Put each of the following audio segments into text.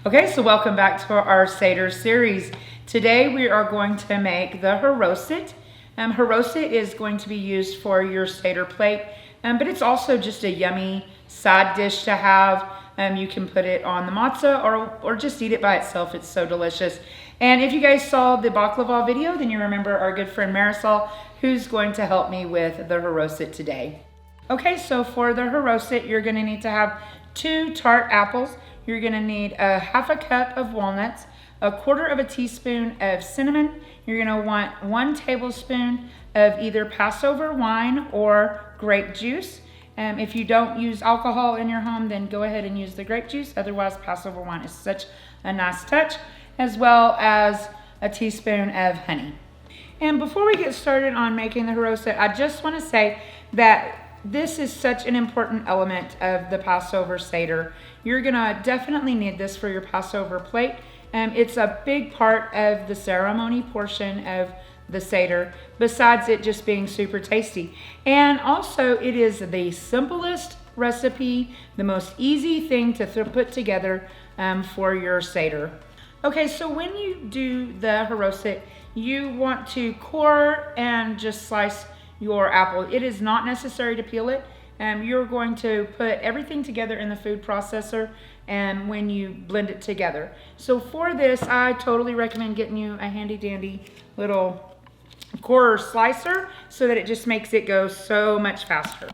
Okay, so welcome back to our Seder series. Today we are going to make the haroset. Haroset is going to be used for your Seder plate, but it's also just a yummy side dish to have. You can put it on the matzah or just eat it by itself. It's so delicious. And if you guys saw the baklava video, then you remember our good friend Marisol, who's going to help me with the haroset today. Okay, so for the haroset, you're gonna need to have 2 tart apples. You're gonna need a half a cup of walnuts, a quarter of a teaspoon of cinnamon. You're gonna want 1 tablespoon of either Passover wine or grape juice. If you don't use alcohol in your home, then go ahead and use the grape juice. Otherwise, Passover wine is such a nice touch, as well as a teaspoon of honey. And before we get started on making the haroset, I just wanna say that this is such an important element of the Passover Seder. You're gonna definitely need this for your Passover plate. It's a big part of the ceremony portion of the Seder, besides it just being super tasty. And also it is the simplest recipe, the most easy thing to put together for your Seder. Okay, so when you do the haroset, you want to core and just slice your apple. It is not necessary to peel it. You're going to put everything together in the food processor and when you blend it together. So for this, I totally recommend getting you a handy dandy little core slicer so that it just makes it go so much faster.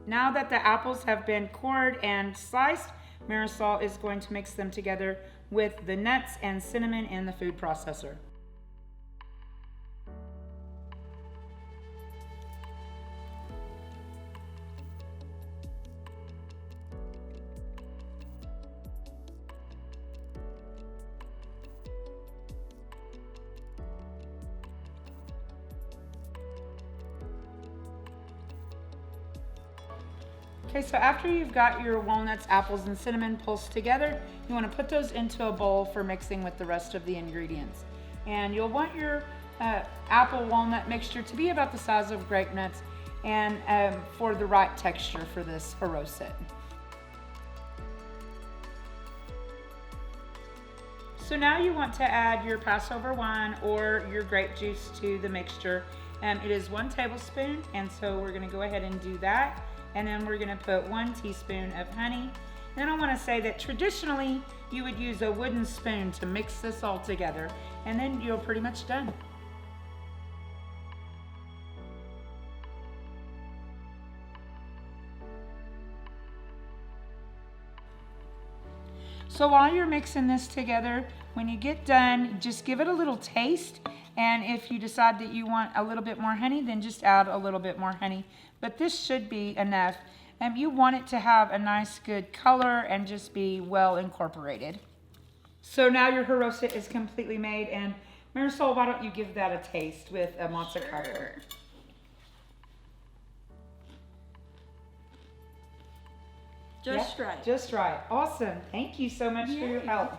Now that the apples have been cored and sliced, Marisol is going to mix them together with the nuts and cinnamon in the food processor. Okay, so after you've got your walnuts, apples, and cinnamon pulsed together, you want to put those into a bowl for mixing with the rest of the ingredients. And you'll want your apple walnut mixture to be about the size of grape nuts and for the right texture for this haroset. So now you want to add your Passover wine or your grape juice to the mixture. It is 1 tablespoon, and so we're going to go ahead and do that. And then we're gonna put 1 teaspoon of honey. And then I wanna say that traditionally, you would use a wooden spoon to mix this all together, and then you're pretty much done. So while you're mixing this together, when you get done, just give it a little taste. And if you decide that you want a little bit more honey, then just add a little bit more honey. But this should be enough. You want it to have a nice, good color and just be well incorporated. So now your haroset is completely made. And Marisol, why don't you give that a taste with a matzah cracker? Just right. Just right. Awesome. Thank you so much for your help.